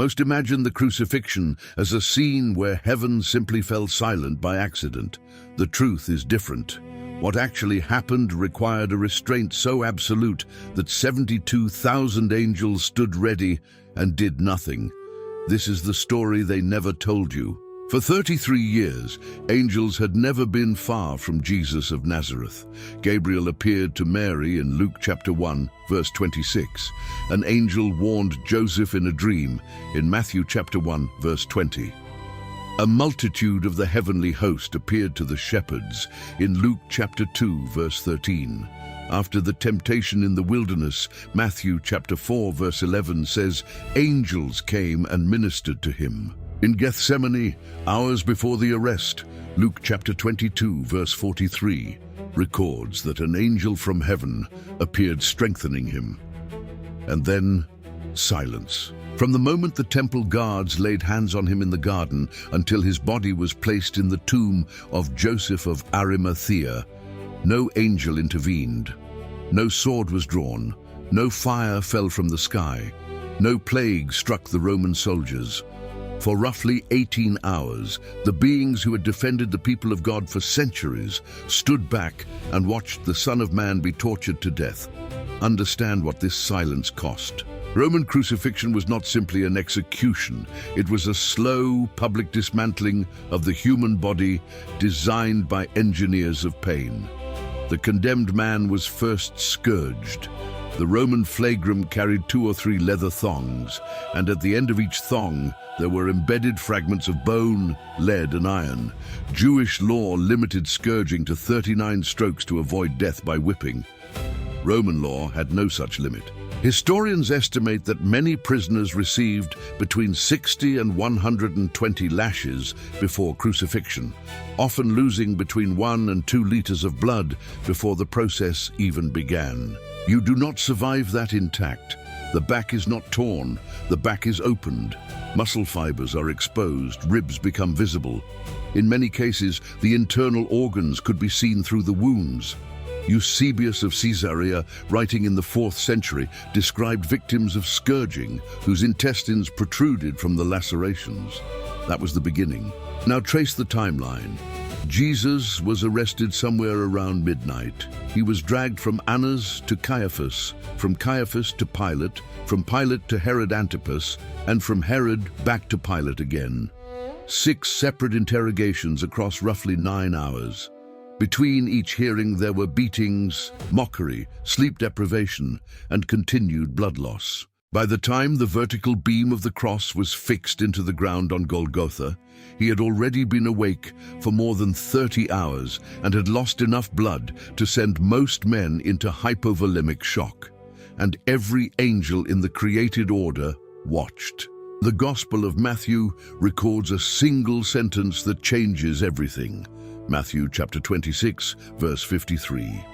Most imagine the crucifixion as a scene where heaven simply fell silent by accident. The truth is different. What actually happened required a restraint so absolute that 72,000 angels stood ready and did nothing. This is the story they never told you. For 33 years, angels had never been far from Jesus of Nazareth. Gabriel appeared to Mary in Luke chapter 1, verse 26. An angel warned Joseph in a dream in Matthew chapter 1, verse 20. A multitude of the heavenly host appeared to the shepherds in Luke chapter 2, verse 13. After the temptation in the wilderness, Matthew chapter 4, verse 11 says, angels came and ministered to him. In Gethsemane, hours before the arrest, Luke chapter 22, verse 43, records that an angel from heaven appeared strengthening him. And then, silence. From the moment the temple guards laid hands on him in the garden until his body was placed in the tomb of Joseph of Arimathea, no angel intervened. No sword was drawn. No fire fell from the sky. No plague struck the Roman soldiers. For roughly 18 hours, the beings who had defended the people of God for centuries stood back and watched the Son of Man be tortured to death. Understand what this silence cost. Roman crucifixion was not simply an execution. It was a slow, public dismantling of the human body designed by engineers of pain. The condemned man was first scourged. The Roman flagrum carried 2 or 3 leather thongs, and at the end of each thong there were embedded fragments of bone, lead, and iron. Jewish law limited scourging to 39 strokes to avoid death by whipping. Roman law had no such limit. Historians estimate that many prisoners received between 60 and 120 lashes before crucifixion, often losing between 1 and 2 liters of blood before the process even began. You do not survive that intact. The back is not torn, the back is opened. Muscle fibers are exposed, ribs become visible. In many cases, the internal organs could be seen through the wounds. Eusebius of Caesarea, writing in the 4th century, described victims of scourging whose intestines protruded from the lacerations. That was the beginning. Now trace the timeline. Jesus was arrested somewhere around midnight. He was dragged from Annas to Caiaphas, from Caiaphas to Pilate, from Pilate to Herod Antipas, and from Herod back to Pilate again. 6 separate interrogations across roughly 9 hours. Between each hearing there were beatings, mockery, sleep deprivation, and continued blood loss. By the time the vertical beam of the cross was fixed into the ground on Golgotha, he had already been awake for more than 30 hours and had lost enough blood to send most men into hypovolemic shock. And every angel in the created order watched. The Gospel of Matthew records a single sentence that changes everything. Matthew chapter 26, verse 53.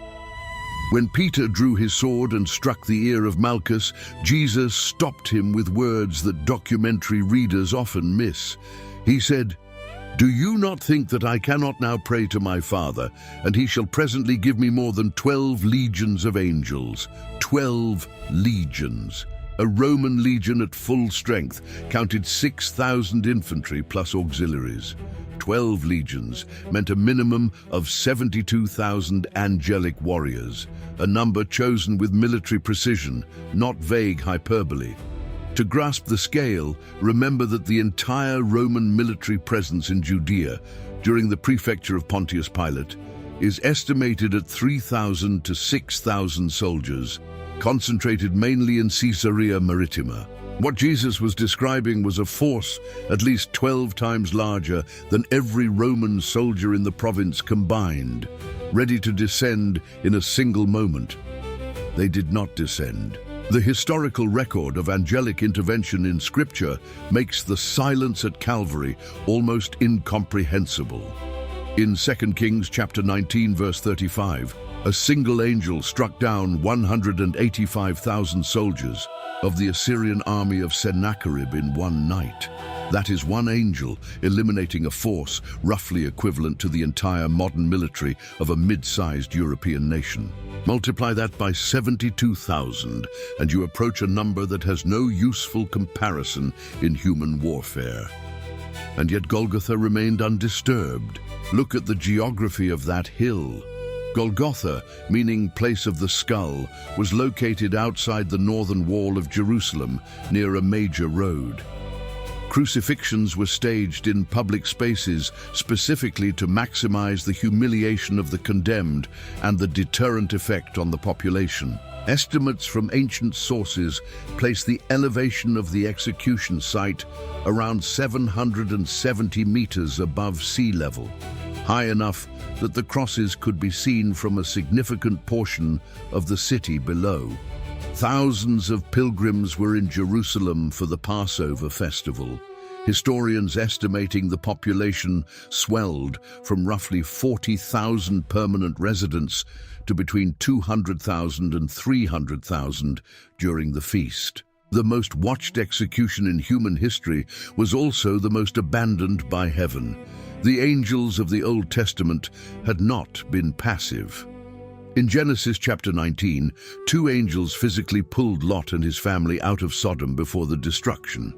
When Peter drew his sword and struck the ear of Malchus, Jesus stopped him with words that documentary readers often miss. He said, "Do you not think that I cannot now pray to my Father, and he shall presently give me more than 12 legions of angels?" 12 legions. A Roman legion at full strength counted 6,000 infantry plus auxiliaries. 12 legions meant a minimum of 72,000 angelic warriors, a number chosen with military precision, not vague hyperbole. To grasp the scale, remember that the entire Roman military presence in Judea during the prefecture of Pontius Pilate is estimated at 3,000 to 6,000 soldiers, concentrated mainly in Caesarea Maritima. What Jesus was describing was a force at least 12 times larger than every Roman soldier in the province combined, ready to descend in a single moment. They did not descend. The historical record of angelic intervention in Scripture makes the silence at Calvary almost incomprehensible. In 2 Kings chapter 19, verse 35, a single angel struck down 185,000 soldiers of the Assyrian army of Sennacherib in one night. That is one angel eliminating a force roughly equivalent to the entire modern military of a mid-sized European nation. Multiply that by 72,000 and you approach a number that has no useful comparison in human warfare. And yet Golgotha remained undisturbed. Look at the geography of that hill. Golgotha, meaning place of the skull, was located outside the northern wall of Jerusalem, near a major road. Crucifixions were staged in public spaces specifically to maximize the humiliation of the condemned and the deterrent effect on the population. Estimates from ancient sources place the elevation of the execution site around 770 meters above sea level, high enough that the crosses could be seen from a significant portion of the city below. Thousands of pilgrims were in Jerusalem for the Passover festival. Historians estimating the population swelled from roughly 40,000 permanent residents to between 200,000 and 300,000 during the feast. The most watched execution in human history was also the most abandoned by heaven. The angels of the Old Testament had not been passive. In Genesis chapter 19, 2 angels physically pulled Lot and his family out of Sodom before the destruction.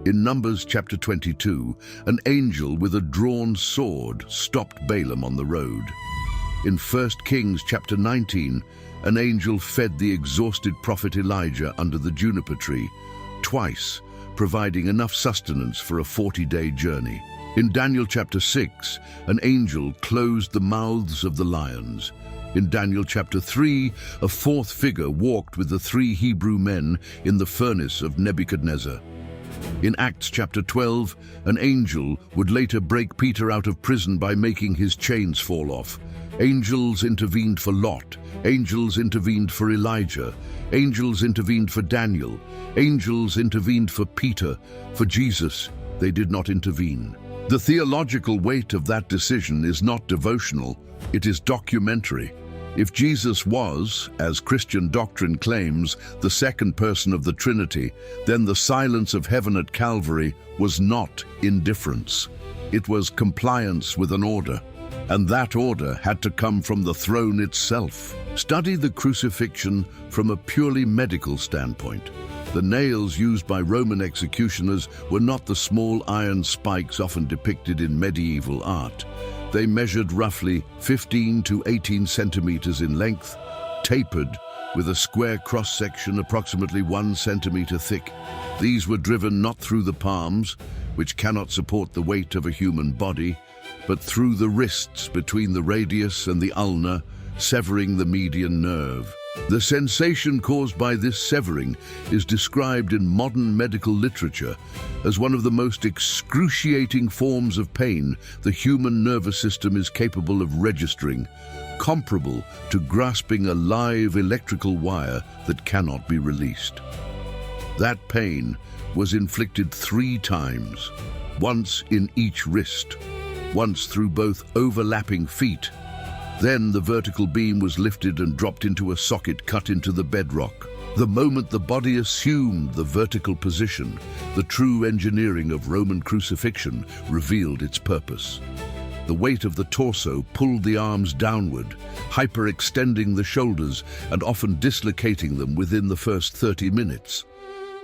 In Numbers chapter 22, an angel with a drawn sword stopped Balaam on the road. In 1 Kings chapter 19, an angel fed the exhausted prophet Elijah under the juniper tree, twice providing enough sustenance for a 40-day journey. In Daniel chapter 6, an angel closed the mouths of the lions. In Daniel chapter 3, a 4th figure walked with the 3 Hebrew men in the furnace of Nebuchadnezzar. In Acts chapter 12, an angel would later break Peter out of prison by making his chains fall off. Angels intervened for Lot. Angels intervened for Elijah. Angels intervened for Daniel. Angels intervened for Peter. For Jesus, they did not intervene. The theological weight of that decision is not devotional, it is documentary. If Jesus was, as Christian doctrine claims, the second person of the Trinity, then the silence of heaven at Calvary was not indifference. It was compliance with an order, and that order had to come from the throne itself. Study the crucifixion from a purely medical standpoint. The nails used by Roman executioners were not the small iron spikes often depicted in medieval art. They measured roughly 15 to 18 centimeters in length, tapered, with a square cross-section approximately 1 centimeter thick. These were driven not through the palms, which cannot support the weight of a human body, but through the wrists between the radius and the ulna, severing the median nerve. The sensation caused by this severing is described in modern medical literature as one of the most excruciating forms of pain the human nervous system is capable of registering, comparable to grasping a live electrical wire that cannot be released. That pain was inflicted 3 times, once in each wrist, once through both overlapping feet. Then the vertical beam was lifted and dropped into a socket cut into the bedrock. The moment the body assumed the vertical position, the true engineering of Roman crucifixion revealed its purpose. The weight of the torso pulled the arms downward, hyperextending the shoulders and often dislocating them within the first 30 minutes.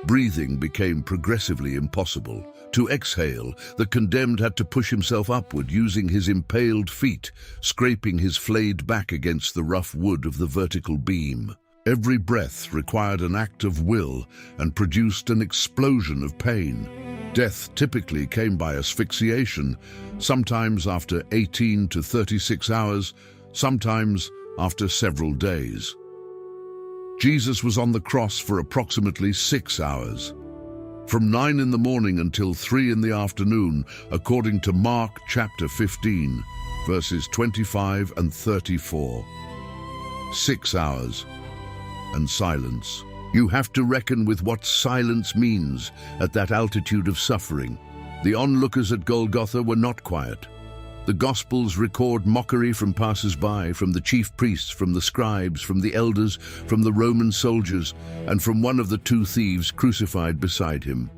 Breathing became progressively impossible. To exhale, the condemned had to push himself upward using his impaled feet, scraping his flayed back against the rough wood of the vertical beam. Every breath required an act of will and produced an explosion of pain. Death typically came by asphyxiation, sometimes after 18 to 36 hours, sometimes after several days. Jesus was on the cross for approximately 6 hours. From 9 in the morning until 3 in the afternoon, according to Mark chapter 15, verses 25 and 34. 6 hours and silence. You have to reckon with what silence means at that altitude of suffering. The onlookers at Golgotha were not quiet. The Gospels record mockery from passers-by, from the chief priests, from the scribes, from the elders, from the Roman soldiers, and from one of the 2 thieves crucified beside him.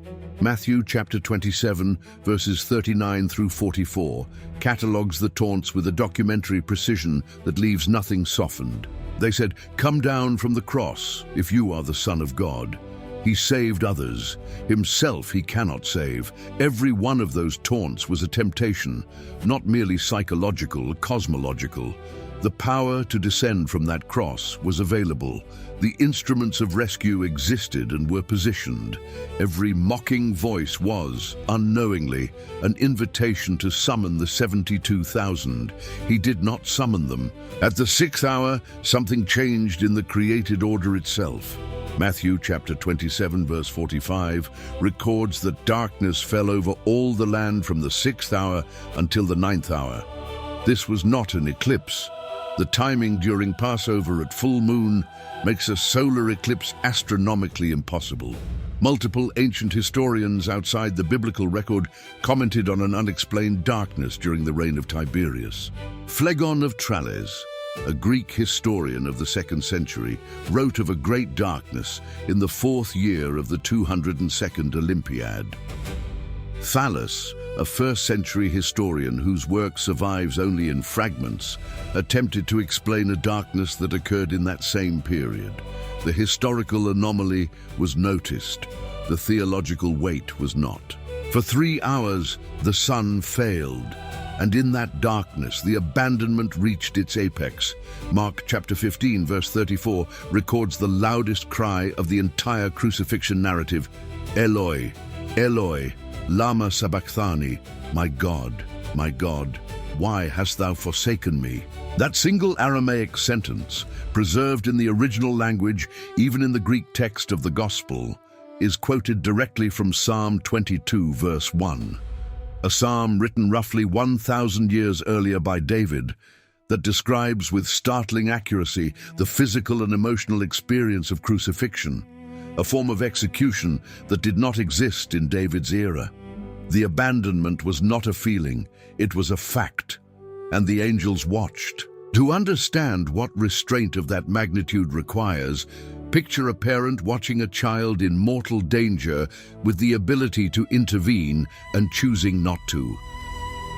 Matthew chapter 27, verses 39 through 44, catalogues the taunts with a documentary precision that leaves nothing softened. They said, "Come down from the cross, if you are the Son of God." He saved others. Himself he cannot save. Every one of those taunts was a temptation, not merely psychological, cosmological. The power to descend from that cross was available. The instruments of rescue existed and were positioned. Every mocking voice was, unknowingly, an invitation to summon the 72,000. He did not summon them. At the 6th hour, something changed in the created order itself. Matthew chapter 27, verse 45, records that darkness fell over all the land from the 6th hour until the 9th hour. This was not an eclipse. The timing during Passover at full moon makes a solar eclipse astronomically impossible. Multiple ancient historians outside the biblical record commented on an unexplained darkness during the reign of Tiberius. Phlegon of Tralles, a Greek historian of the 2nd century, wrote of a great darkness in the 4th year of the 202nd Olympiad. Thales, a 1st century historian whose work survives only in fragments, attempted to explain a darkness that occurred in that same period. The historical anomaly was noticed. The theological weight was not. For 3 hours, the sun failed, and in that darkness, the abandonment reached its apex. Mark chapter 15, verse 34, records the loudest cry of the entire crucifixion narrative, "Eloi, Eloi, lama sabachthani, my God, why hast thou forsaken me?" That single Aramaic sentence, preserved in the original language, even in the Greek text of the Gospel, is quoted directly from Psalm 22, verse 1. A psalm written roughly 1,000 years earlier by David that describes with startling accuracy the physical and emotional experience of crucifixion, a form of execution that did not exist in David's era. The abandonment was not a feeling, it was a fact, and the angels watched. To understand what restraint of that magnitude requires, picture a parent watching a child in mortal danger with the ability to intervene and choosing not to.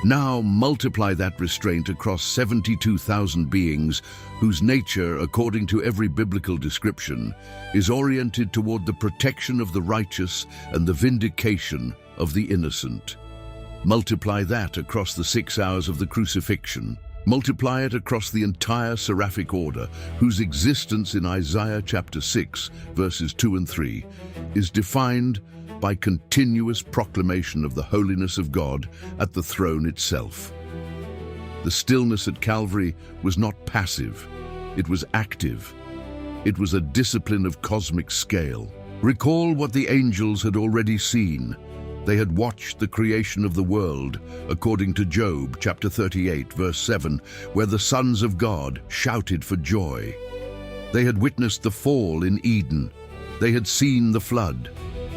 Now multiply that restraint across 72,000 beings whose nature, according to every biblical description, is oriented toward the protection of the righteous and the vindication of the innocent. Multiply that across the 6 hours of the crucifixion. Multiply it across the entire seraphic order, whose existence in Isaiah chapter 6, verses 2 and 3, is defined by continuous proclamation of the holiness of God at the throne itself. The stillness at Calvary was not passive, it was active. It was a discipline of cosmic scale. Recall what the angels had already seen. They had watched the creation of the world, according to Job chapter 38, verse 7, where the sons of God shouted for joy. They had witnessed the fall in Eden. They had seen the flood.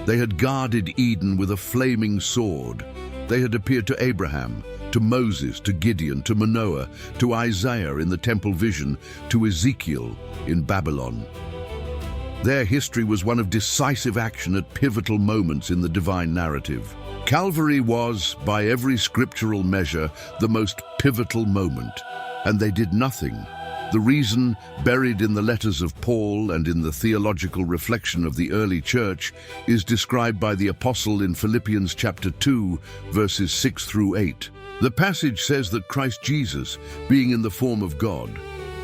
They had guarded Eden with a flaming sword. They had appeared to Abraham, to Moses, to Gideon, to Manoah, to Isaiah in the temple vision, to Ezekiel in Babylon. Their history was one of decisive action at pivotal moments in the divine narrative. Calvary was, by every scriptural measure, the most pivotal moment, and they did nothing. The reason, buried in the letters of Paul and in the theological reflection of the early church, is described by the apostle in Philippians chapter 2, verses 6 through 8. The passage says that Christ Jesus, being in the form of God,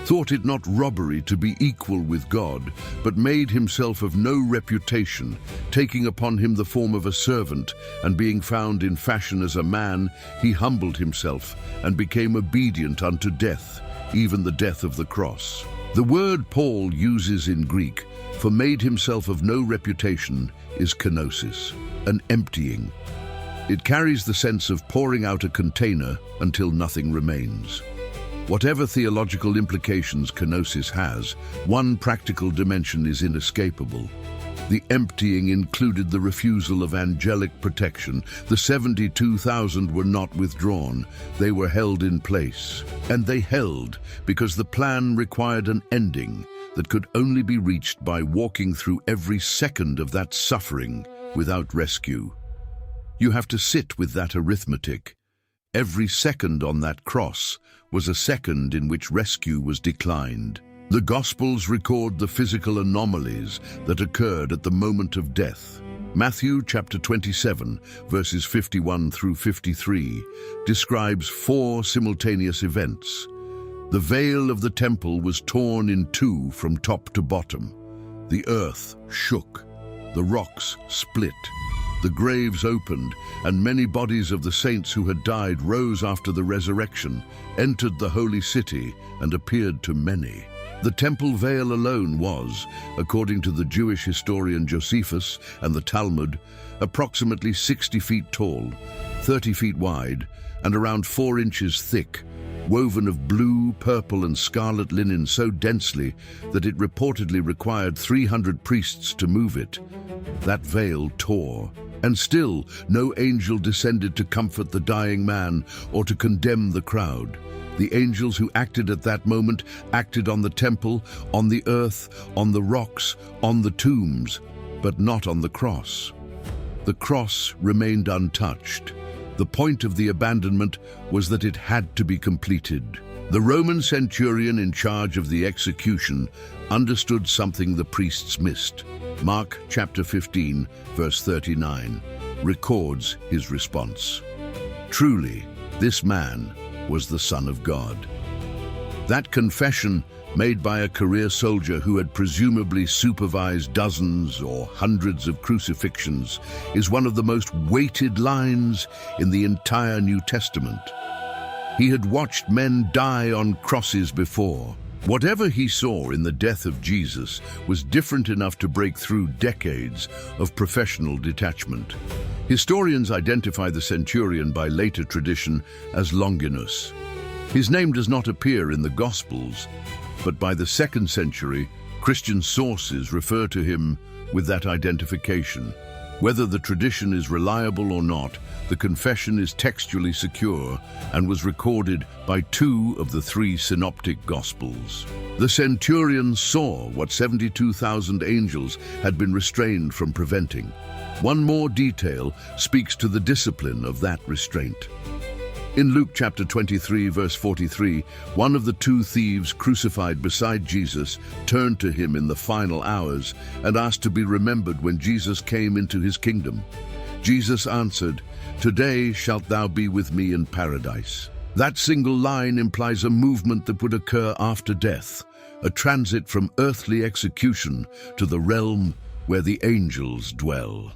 thought it not robbery to be equal with God, but made himself of no reputation, taking upon him the form of a servant, and being found in fashion as a man, he humbled himself, and became obedient unto death, even the death of the cross. The word Paul uses in Greek for made himself of no reputation is kenosis, an emptying. It carries the sense of pouring out a container until nothing remains. Whatever theological implications kenosis has, one practical dimension is inescapable. The emptying included the refusal of angelic protection. The 72,000 were not withdrawn. They were held in place. And they held because the plan required an ending that could only be reached by walking through every second of that suffering without rescue. You have to sit with that arithmetic. Every second on that cross was a second in which rescue was declined. The Gospels record the physical anomalies that occurred at the moment of death. Matthew chapter 27, verses 51 through 53, describes 4 simultaneous events. The veil of the temple was torn in 2 from top to bottom. The earth shook. The rocks split. The graves opened, and many bodies of the saints who had died rose after the resurrection, entered the holy city, and appeared to many. The temple veil alone was, according to the Jewish historian Josephus and the Talmud, approximately 60 feet tall, 30 feet wide, and around 4 inches thick, woven of blue, purple, and scarlet linen so densely that it reportedly required 300 priests to move it. That veil tore, and still no angel descended to comfort the dying man or to condemn the crowd. The angels who acted at that moment acted on the temple, on the earth, on the rocks, on the tombs, but not on the cross. The cross remained untouched. The point of the abandonment was that it had to be completed. The Roman centurion in charge of the execution understood something the priests missed. Mark chapter 15, verse 39, records his response. Truly, this man was the Son of God. That confession, made by a career soldier who had presumably supervised dozens or hundreds of crucifixions, is one of the most weighted lines in the entire New Testament. He had watched men die on crosses before. Whatever he saw in the death of Jesus was different enough to break through decades of professional detachment. Historians identify the centurion by later tradition as Longinus. His name does not appear in the Gospels, but by the 2nd century, Christian sources refer to him with that identification. Whether the tradition is reliable or not, the confession is textually secure and was recorded by 2 of the 3 synoptic Gospels. The centurion saw what 72,000 angels had been restrained from preventing. One more detail speaks to the discipline of that restraint. In Luke chapter 23, verse 43, one of the 2 thieves crucified beside Jesus turned to him in the final hours and asked to be remembered when Jesus came into his kingdom. Jesus answered, "Today shalt thou be with me in paradise." That single line implies a movement that would occur after death, a transit from earthly execution to the realm where the angels dwell.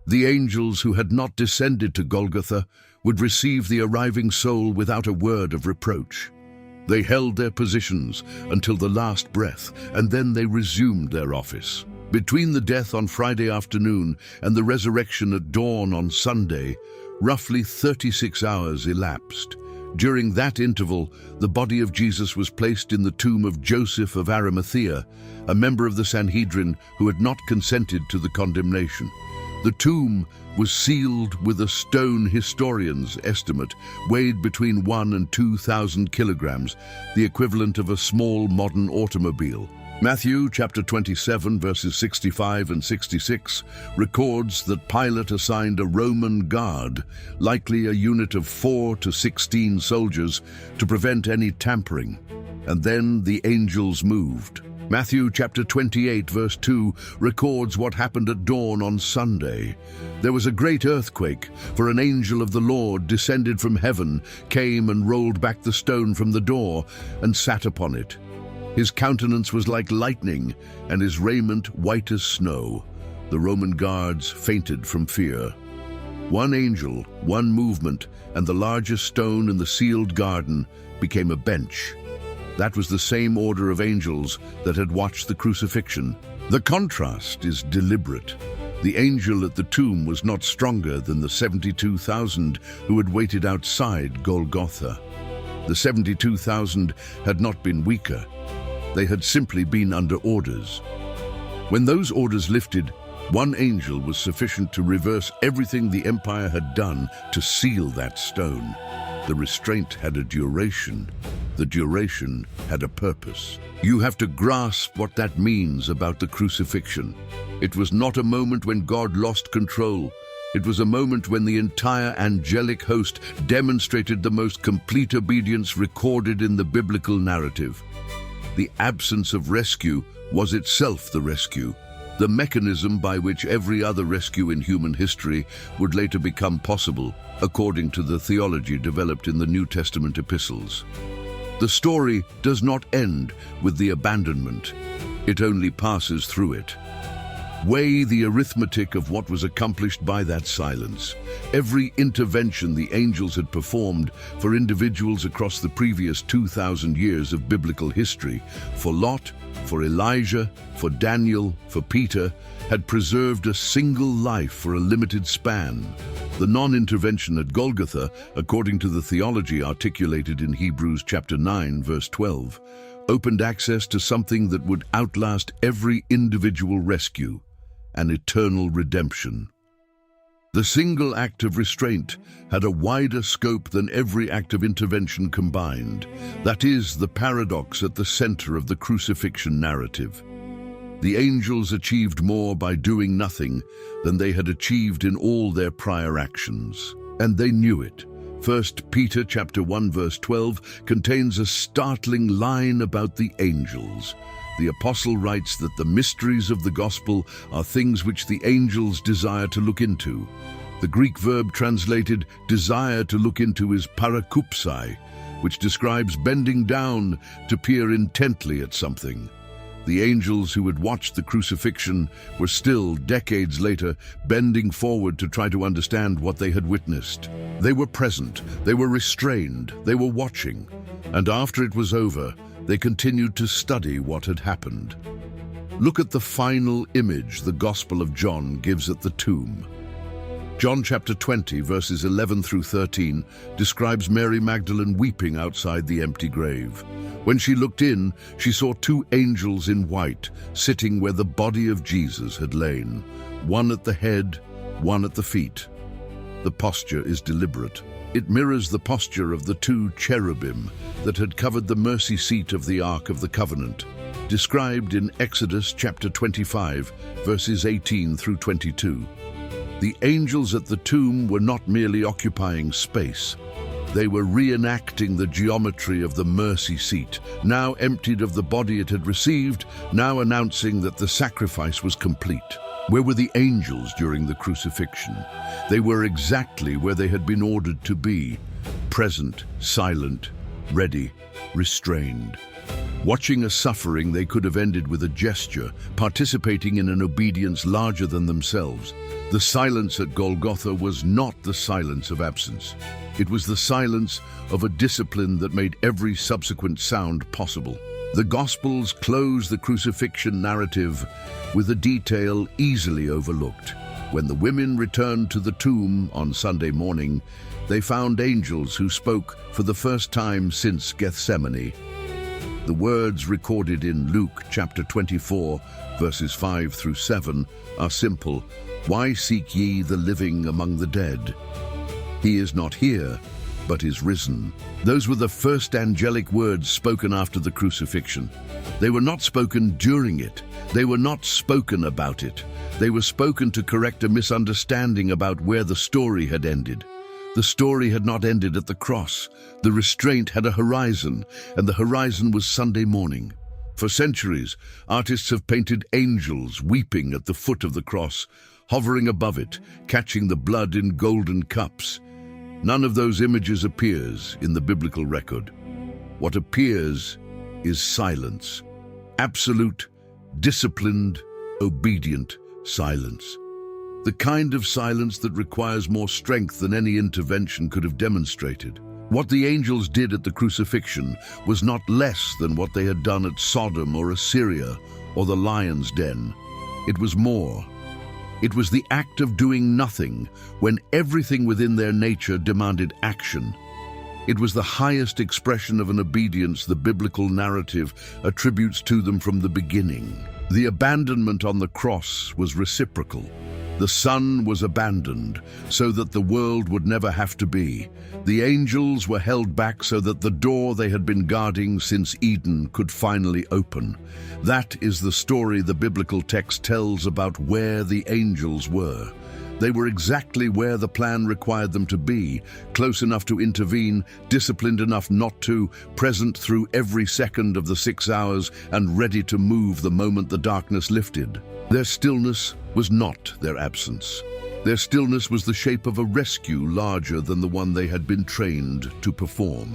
The angels who had not descended to Golgotha would receive the arriving soul without a word of reproach. They held their positions until the last breath, and then they resumed their office. Between the death on Friday afternoon and the resurrection at dawn on Sunday, roughly 36 hours elapsed. During that interval, the body of Jesus was placed in the tomb of Joseph of Arimathea, a member of the Sanhedrin who had not consented to the condemnation. The tomb was sealed with a stone historians estimate weighed between 1 and 2,000 kilograms, the equivalent of a small modern automobile. Matthew chapter 27 verses 65 and 66 records that Pilate assigned a Roman guard, likely a unit of 4 to 16 soldiers, to prevent any tampering. And then the angels moved. Matthew chapter 28 verse 2 records what happened at dawn on Sunday. There was a great earthquake, for an angel of the Lord descended from heaven, came and rolled back the stone from the door, and sat upon it. His countenance was like lightning, and his raiment white as snow. The Roman guards fainted from fear. One angel, one movement, and the largest stone in the sealed garden became a bench. That was the same order of angels that had watched the crucifixion. The contrast is deliberate. The angel at the tomb was not stronger than the 72,000 who had waited outside Golgotha. The 72,000 had not been weaker. They had simply been under orders. When those orders lifted, one angel was sufficient to reverse everything the empire had done to seal that stone. The restraint had a duration. The duration had a purpose. You have to grasp what that means about the crucifixion. It was not a moment when God lost control. It was a moment when the entire angelic host demonstrated the most complete obedience recorded in the biblical narrative. The absence of rescue was itself the rescue, the mechanism by which every other rescue in human history would later become possible, according to the theology developed in the New Testament epistles. The story does not end with the abandonment. It only passes through it. Weigh the arithmetic of what was accomplished by that silence. Every intervention the angels had performed for individuals across the previous 2,000 years of biblical history, for Lot, for Elijah, for Daniel, for Peter, had preserved a single life for a limited span. The non-intervention at Golgotha, according to the theology articulated in Hebrews chapter 9, verse 12, opened access to something that would outlast every individual rescue, an eternal redemption. The single act of restraint had a wider scope than every act of intervention combined. That is the paradox at the center of the crucifixion narrative. The angels achieved more by doing nothing than they had achieved in all their prior actions, and they knew it. 1 Peter chapter 1 verse 12 contains a startling line about the angels. The apostle writes that the mysteries of the gospel are things which the angels desire to look into. The Greek verb translated desire to look into is parakupsai, which describes bending down to peer intently at something. The angels who had watched the crucifixion were still, decades later, bending forward to try to understand what they had witnessed. They were present, they were restrained, they were watching, and after it was over, they continued to study what had happened. Look at the final image the Gospel of John gives at the tomb. John chapter 20, verses 11 through 13, describes Mary Magdalene weeping outside the empty grave. When she looked in, she saw two angels in white sitting where the body of Jesus had lain, one at the head, one at the feet. The posture is deliberate. It mirrors the posture of the two cherubim that had covered the mercy seat of the Ark of the Covenant, described in Exodus chapter 25, verses 18 through 22. The angels at the tomb were not merely occupying space. They were reenacting the geometry of the mercy seat, now emptied of the body it had received, now announcing that the sacrifice was complete. Where were the angels during the crucifixion? They were exactly where they had been ordered to be, present, silent, ready, restrained. Watching a suffering they could have ended with a gesture, participating in an obedience larger than themselves. The silence at Golgotha was not the silence of absence. It was the silence of a discipline that made every subsequent sound possible. The Gospels close the crucifixion narrative with a detail easily overlooked. When the women returned to the tomb on Sunday morning, they found angels who spoke for the first time since Gethsemane. The words recorded in Luke chapter 24, verses 5 through 7 are simple. Why seek ye the living among the dead? He is not here, but is risen. Those were the first angelic words spoken after the crucifixion. They were not spoken during it. They were not spoken about it. They were spoken to correct a misunderstanding about where the story had ended. The story had not ended at the cross. The restraint had a horizon, and the horizon was Sunday morning. For centuries, artists have painted angels weeping at the foot of the cross, hovering above it, catching the blood in golden cups. None of those images appears in the biblical record. What appears is silence. Absolute, disciplined, obedient silence. The kind of silence that requires more strength than any intervention could have demonstrated. What the angels did at the crucifixion was not less than what they had done at Sodom or Assyria or the lion's den. It was more. It was the act of doing nothing when everything within their nature demanded action. It was the highest expression of an obedience the biblical narrative attributes to them from the beginning. The abandonment on the cross was reciprocal. The Son was abandoned so that the world would never have to be. The angels were held back so that the door they had been guarding since Eden could finally open. That is the story the biblical text tells about where the angels were. They were exactly where the plan required them to be, close enough to intervene, disciplined enough not to, present through every second of the 6 hours, and ready to move the moment the darkness lifted. Their stillness was not their absence. Their stillness was the shape of a rescue larger than the one they had been trained to perform.